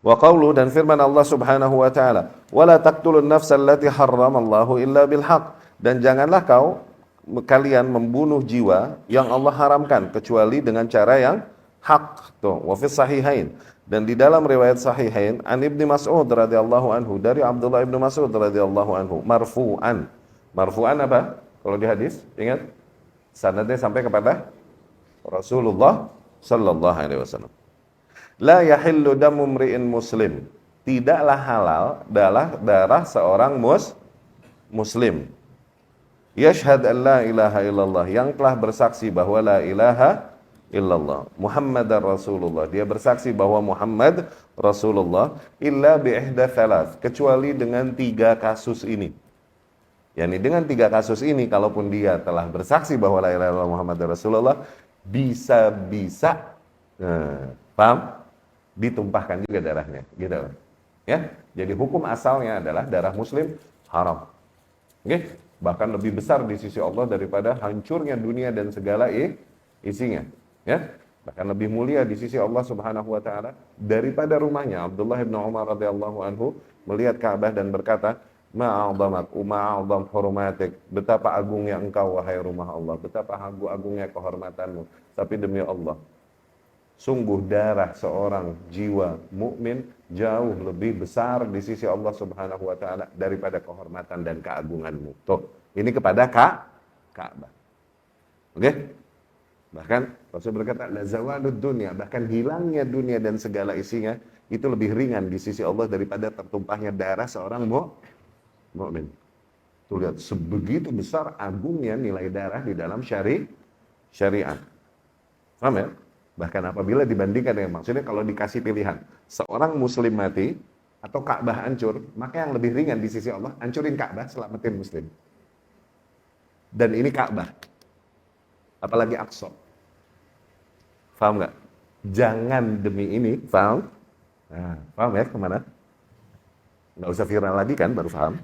Wa qawlu, dan firman Allah Subhanahu wa taala, "Wala taqtulun nafsal lati harramallahu illa bil haqq." Dan janganlah kalian membunuh jiwa yang Allah haramkan kecuali dengan cara yang hak. Tuh, wa fi sahihain. Dan di dalam riwayat sahihain an Ibnu Mas'ud radhiyallahu anhu, dari Abdullah Ibnu Mas'ud radhiyallahu anhu, marfu'an. Marfu'an apa? Kalau di hadis, ingat sanadnya sampai kepada Rasulullah sallallahu alaihi wasallam. La yahillu damu mri'in muslim. Tidaklah halal darah seorang muslim. Yashhad an la ilaha illallah, yang telah bersaksi bahwa la ilaha illallah Muhammadar Rasulullah, dia bersaksi bahwa Muhammad Rasulullah, illa bi ihda thalath, kecuali dengan 3 kasus ini. Yani dengan 3 kasus ini, kalaupun dia telah bersaksi bahwa la ilaha illallah Muhammadar Rasulullah, bisa-bisa paham? Ditumpahkan juga darahnya, gitu. Ya, jadi hukum asalnya adalah darah muslim haram. Oke? Bahkan lebih besar di sisi Allah daripada hancurnya dunia dan segala isinya. Ya, bahkan lebih mulia di sisi Allah Subhanahu wa taala daripada rumahnya. Abdullah bin Umar radhiyallahu anhu melihat Ka'bah dan berkata, "Ma'a'zamak, ma'a'zam hurumatik." Betapa agungnya engkau wahai rumah Allah, betapa agungnya kehormatanmu. Tapi demi Allah, sungguh darah seorang jiwa mukmin jauh lebih besar di sisi Allah Subhanahu wa taala daripada kehormatan dan keagunganmu. Tuh, ini kepada Ka'bah. Oke? Bahkan Rasul berkata, la zawalud dunya, bahkan hilangnya dunia dan segala isinya itu lebih ringan di sisi Allah daripada tertumpahnya darah seorang mukmin. Tuh lihat, sebegitu besar agungnya nilai darah di dalam syariat. Paham ya? Bahkan apabila dibandingkan dengan, maksudnya kalau dikasih pilihan, seorang muslim mati atau Ka'bah hancur, maka yang lebih ringan di sisi Allah, hancurin Ka'bah, selamatin muslim. Dan ini Ka'bah. Apalagi Aqsa. Paham nggak? Jangan demi ini, paham? Nah, paham ya kemana? Nggak usah viral lagi kan, baru paham.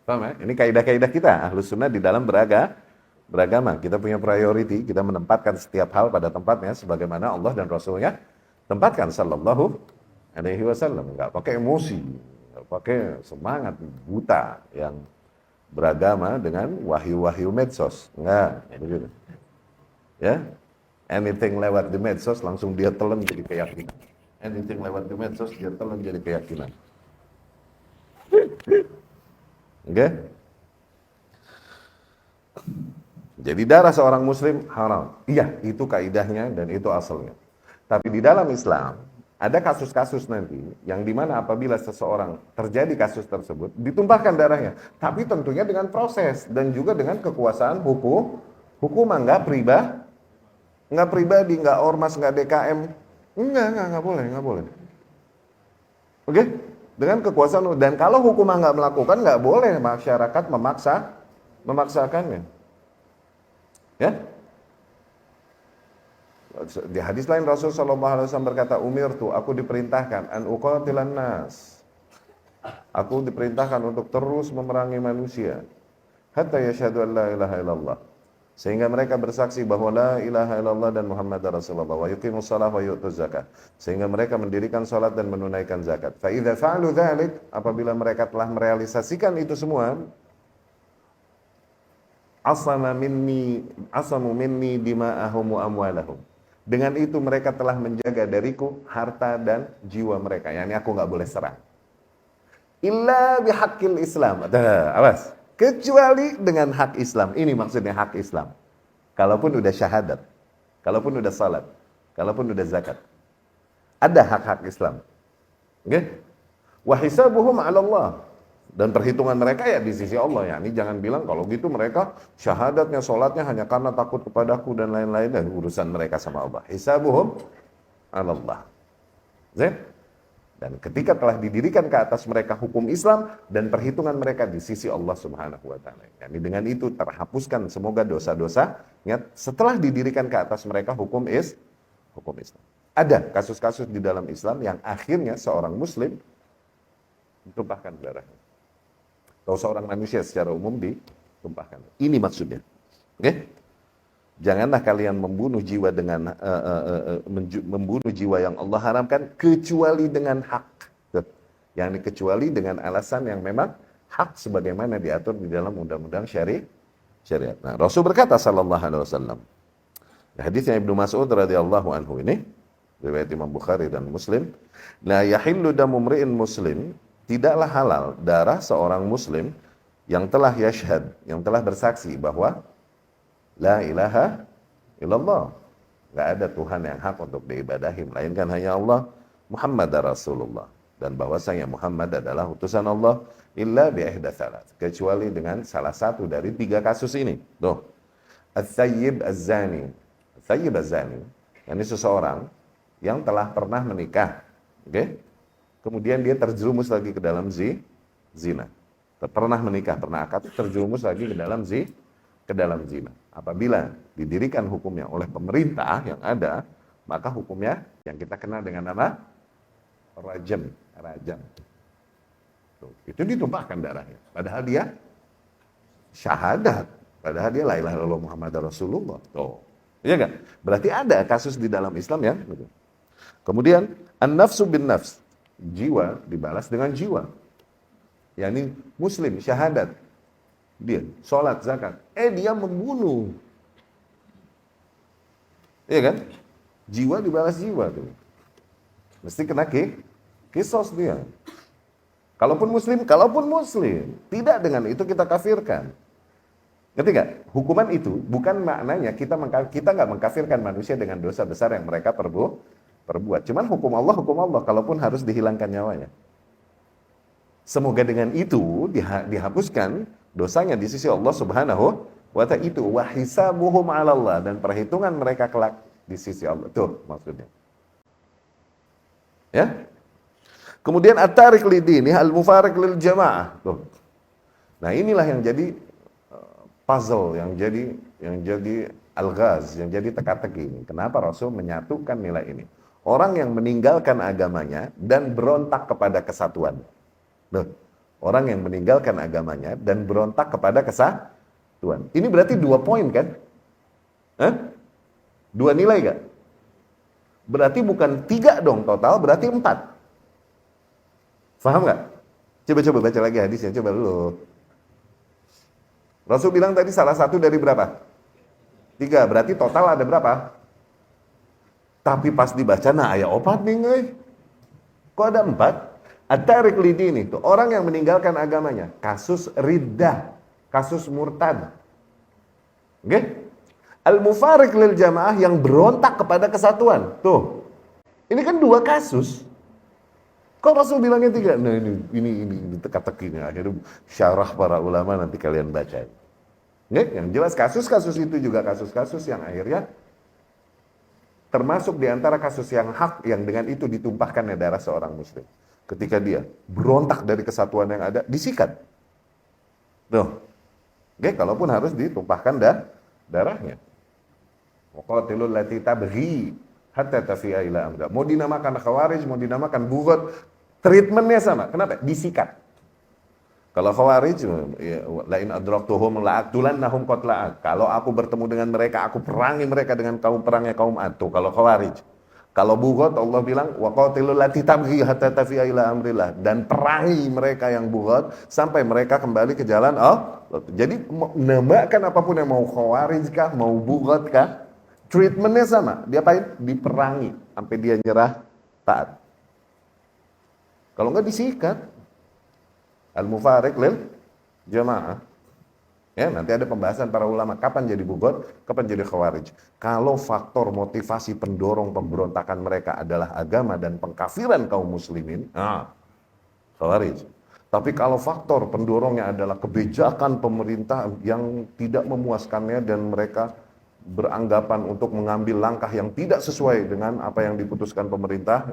Paham ya? Ini kaidah-kaidah kita, Ahlus Sunnah di dalam beragama. Kita punya priority, kita menempatkan setiap hal pada tempatnya sebagaimana Allah dan Rasulnya tempatkan sallallahu alaihi wasallam. Nggak pakai emosi, nggak pakai semangat buta yang beragama dengan wahyu-wahyu medsos. Nggak, begitu. Ya, anything lewat di medsos langsung dia telan jadi keyakinan. Anything lewat di medsos dia telan jadi keyakinan. Oke? Jadi darah seorang muslim haram. Iya, itu kaidahnya dan itu asalnya. Tapi di dalam Islam ada kasus-kasus nanti yang dimana apabila seseorang terjadi kasus tersebut ditumpahkan darahnya, tapi tentunya dengan proses dan juga dengan kekuasaan hukuman, nggak pribadi, nggak ormas, nggak DKM, nggak boleh. Oke? Dengan kekuasaan, dan kalau hukuman nggak melakukan, nggak boleh masyarakat memaksakannya. Ya? Di hadis lain Rasul sallallahu alaihi wasallam berkata, "Umirtu, aku diperintahkan an uqatilan nas." Aku diperintahkan untuk terus memerangi manusia hatta yashhadu an la ilaha illallah. Sehingga mereka bersaksi bahwa la ilaha illallah dan Muhammad Rasulullah, wa yuqimus shalah wa yu'tuz zakat. Sehingga mereka mendirikan salat dan menunaikan zakat. Fa idza fa'alu dzalik, apabila mereka telah merealisasikan itu semua, asamu minni dima'ahum wa amwalahum. Dengan itu mereka telah menjaga dariku harta dan jiwa mereka. Yani aku nggak boleh serang. Illa bihaqqil Islam. Awas. Kecuali dengan hak Islam. Ini maksudnya hak Islam. Kalaupun udah syahadat, kalaupun udah salat, kalaupun udah zakat, ada hak-hak Islam. Oke? Wa hisabuhum 'ala Allah. Dan perhitungan mereka ya di sisi Allah. Ya, ini jangan bilang kalau gitu mereka syahadatnya, sholatnya hanya karena takut kepadaku dan lain-lain, dan urusan mereka sama Allah. Hisabuhum 'ala Allah. Dan ketika telah didirikan ke atas mereka hukum Islam dan perhitungan mereka di sisi Allah Subhanahu wa taala. Yani dengan itu terhapuskan semoga dosa-dosanya setelah didirikan ke atas mereka hukum Islam. Ada kasus-kasus di dalam Islam yang akhirnya seorang muslim ditumpahkan darahnya. Atau seorang manusia secara umum ditumpahkan. Ini maksudnya. Oke? Janganlah kalian membunuh jiwa dengan membunuh jiwa yang Allah haramkan kecuali dengan hak. Yang dikecuali dengan alasan yang memang hak sebagaimana diatur di dalam undang-undang syariat. Nah, Rasul berkata sallallahu alaihi wasallam. Hadisnya Ibnu Mas'ud radhiyallahu anhu ini riwayat Imam Bukhari dan Muslim, la yahillu damu mri'in muslim, tidaklah halal darah seorang muslim yang telah yashhad, yang telah bersaksi bahwa la ilaha illallah, enggak ada Tuhan yang hak untuk diibadahi melainkan hanya Allah, Muhammad Rasulullah, dan bahwasanya Muhammad adalah utusan Allah, illa bi ihda thalath, kecuali dengan salah satu dari 3 kasus ini. Tuh. Ats-tsayyib az-zani. Ats-tsayyib az-zani, ini seseorang yang telah pernah menikah, oke? Kemudian dia terjerumus lagi ke dalam zina. Pernah menikah, pernah akad, terjerumus lagi ke dalam zina. Apabila didirikan hukumnya oleh pemerintah yang ada, maka hukumnya yang kita kenal dengan nama rajam. Tuh, itu ditumpahkan darahnya. Padahal dia syahadat, padahal dia la ilaha illallah Muhammadar Rasulullah. Tuh, iya enggak? Berarti ada kasus di dalam Islam ya. Kemudian an-nafsu bin nafs, jiwa dibalas dengan jiwa. yakni muslim, syahadat. Dia sholat, zakat. Dia membunuh. Iya kan? Jiwa dibalas jiwa tuh. Mesti kena kisos dia. Kalaupun muslim. Tidak dengan itu kita kafirkan. Ngerti gak? Hukuman itu bukan maknanya kita nggak mengkafirkan manusia dengan dosa besar yang mereka perbuat. Cuman hukum Allah, kalaupun harus dihilangkan nyawanya. Semoga dengan itu dihapuskan dosanya di sisi Allah Subhanahu wa ta'ala itu. Wa hisabuhum 'ala Allah, dan perhitungan mereka kelak di sisi Allah. Tuh maksudnya. Ya. Kemudian at-tariq lidini al-mufariq lil jamaah. Tuh. Nah, inilah yang jadi puzzle, yang jadi alghaz, yang jadi teka-teki. Kenapa Rasul menyatukan nilai ini? Orang yang meninggalkan agamanya dan berontak kepada kesatuan. Loh, orang yang meninggalkan agamanya dan berontak kepada kesatuan. Ini berarti 2 poin kan? 2 nilai gak? Berarti bukan 3 dong total, berarti 4. Paham gak? Coba baca lagi hadisnya, coba dulu. Rasul bilang tadi salah satu dari berapa? 3, berarti total ada berapa? Tapi pas dibaca, nah ayat 4 nih, kok ada 4? At-tariq lidini, itu orang yang meninggalkan agamanya, kasus riddah, kasus murtad. Oke? Al-mufariq lil jamaah, yang berontak kepada kesatuan. Tuh. Ini kan 2 kasus. Kok Rasul bilangnya 3? Nah ini teka-teki nih, akhirnya syarah para ulama nanti kalian baca. Oke? Yang jelas kasus-kasus itu juga kasus-kasus yang akhirnya termasuk di antara kasus yang hak, yang dengan itu ditumpahkannya darah seorang muslim. Ketika dia berontak dari kesatuan yang ada, disikat. Tuh. Oke, kalaupun harus ditumpahkan darahnya. Waqatilul lati tabghi hatta tafi'a ila amra. Mau dinamakan khawarij, mau dinamakan bughat, treatmentnya sama. Kenapa? Disikat. Kalau khawarij, la in adraktuhum la'aqtulannahum qatla. Kalau aku bertemu dengan mereka, aku perangi mereka dengan perangnya kaum Ad. Tuh, kalau khawarij. Kalau bughat, Allah bilang waqatilul lati tabghi hatta tafi'a ila amrillah, dan perangi mereka yang bughat sampai mereka kembali ke jalan Allah. Jadi namakan apapun yang mau khawarij kah, mau bughat kah, treatmentnya sama. Diapain? Diperangi sampai dia nyerah taat. Kalau enggak disikat. Al-mufariq lil jamaah. Ya, nanti ada pembahasan para ulama kapan jadi bughat, kapan jadi khawarij. Kalau faktor motivasi pendorong pemberontakan mereka adalah agama dan pengkafiran kaum muslimin, khawarij. Tapi kalau faktor pendorongnya adalah kebijakan pemerintah yang tidak memuaskannya dan mereka beranggapan untuk mengambil langkah yang tidak sesuai dengan apa yang diputuskan pemerintah,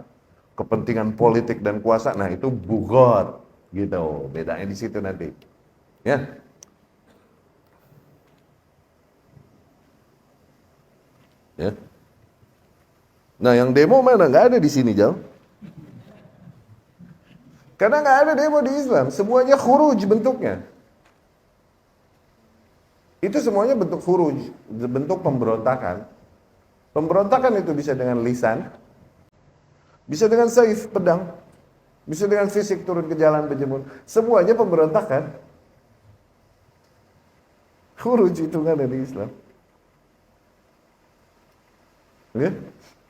kepentingan politik dan kuasa, nah itu bughat. Gitu, bedanya di situ nanti. Ya. Ya. Nah, yang demo mana? Nggak ada di sini, Jal. Karena nggak ada demo di Islam, semuanya khuruj bentuknya. Itu semuanya bentuk khuruj, bentuk pemberontakan. Pemberontakan itu bisa dengan lisan, bisa dengan saif, pedang, bisa dengan fisik turun ke jalan berjemur. Semuanya pemberontakan. Khuruj itu kan dari Islam. Ya?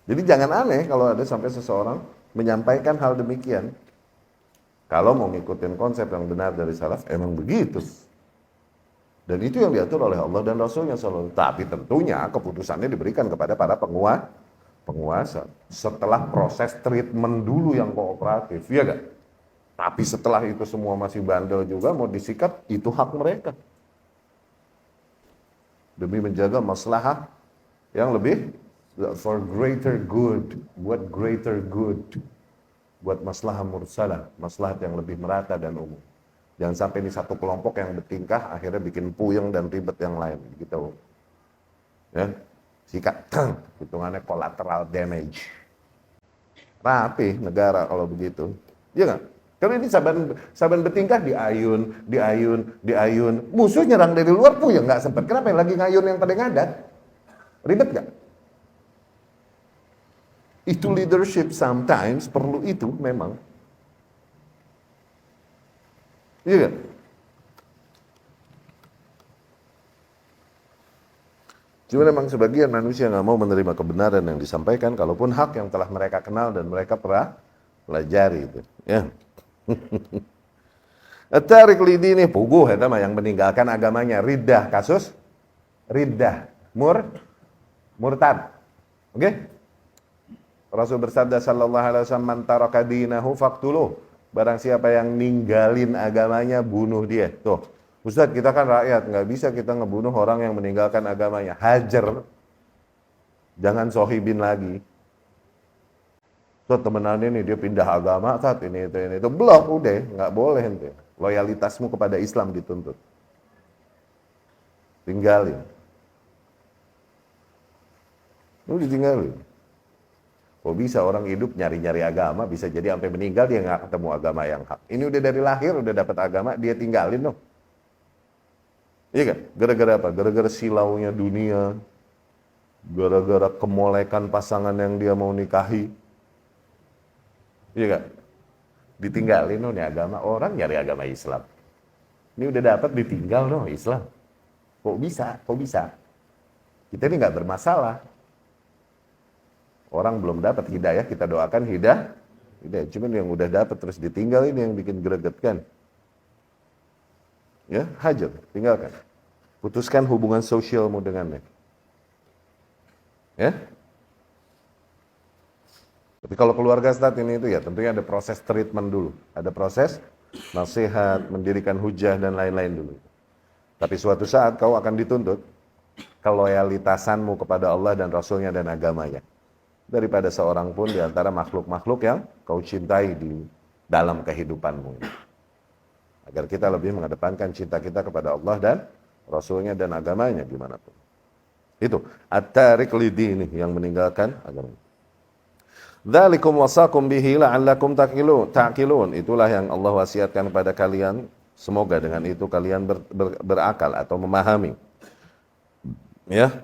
Jadi jangan aneh kalau ada sampai seseorang menyampaikan hal demikian. Kalau mau ngikutin konsep yang benar dari salaf, emang begitu. Dan itu yang diatur oleh Allah dan Rasulnya SAW. Tapi tentunya keputusannya diberikan kepada para penguasa. Setelah proses treatment dulu yang kooperatif, ya gak? Tapi setelah itu semua masih bandel juga, mau disikat, itu hak mereka. Demi menjaga maslahah yang lebih, for greater good, buat greater good. Buat maslahah mursalah, maslahat yang lebih merata dan umum. Jangan sampai ini satu kelompok yang bertingkah akhirnya bikin puyeng dan ribet yang lain gitu. Ya. Sikat hitungannya collateral damage. Rapi negara kalau begitu. Iya enggak? Kalau ini saban bertingkah diayun. Musuh nyerang dari luar puyeng enggak sempat. Kenapa yang lagi ngayun yang pada ngadat? Ribet enggak? Itu leadership sometimes perlu itu memang. Iya kan? Cuma memang sebagian manusia nggak mau menerima kebenaran yang disampaikan, kalaupun hak yang telah mereka kenal dan mereka pernah pelajari itu. Ya. At-tarik lidini puguh eta mah yang meninggalkan agamanya, riddah kasus riddah, murtad. Oke? Rasul bersabda sallallahu alaihi wasallam, man taraka dinahu faqtuluh. Barang siapa yang ninggalin agamanya, bunuh dia. Tuh, Ustadz, kita kan rakyat, nggak bisa kita ngebunuh orang yang meninggalkan agamanya. Hajar, jangan sohibin lagi. Tuh temenan ini dia pindah agama, saat ini itu blok udah, nggak boleh ente. Loyalitasmu kepada Islam dituntut. Tinggalin. Lu ditinggalin. Kok bisa orang hidup nyari-nyari agama, bisa jadi sampai meninggal dia nggak ketemu agama yang hak. Ini udah dari lahir udah dapat agama, dia tinggalin loh. Iya kan? Gara-gara apa? Gara-gara silaunya dunia, gara-gara kemolekan pasangan yang dia mau nikahi. Iya kan? Ditinggalin loh nih agama, orang nyari agama Islam. Ini udah dapat ditinggal loh Islam. Kok bisa? Kok bisa? Kita ini nggak bermasalah. Orang belum dapat hidayah, kita doakan hidayah. Cuman yang udah dapat terus ditinggal ini yang bikin greget kan. Ya, hajar, tinggalkan. Putuskan hubungan sosialmu dengannya. Ya. Tapi kalau keluarga saat ini itu ya tentunya ada proses treatment dulu. Ada proses nasihat, mendirikan hujah dan lain-lain dulu. Tapi suatu saat kau akan dituntut keloyalitasanmu kepada Allah dan Rasulnya dan agamanya. Daripada seorang pun di antara makhluk-makhluk yang kau cintai di dalam kehidupanmu. Agar kita lebih mengedepankan cinta kita kepada Allah dan Rasulnya dan agamanya gimana pun. Itu at-tarik lidini yang meninggalkan agama. Dzalikum wasakum bihi la'allakum ta'qilun. Itulah yang Allah wasiatkan kepada kalian. Semoga dengan itu kalian berakal atau memahami. Ya.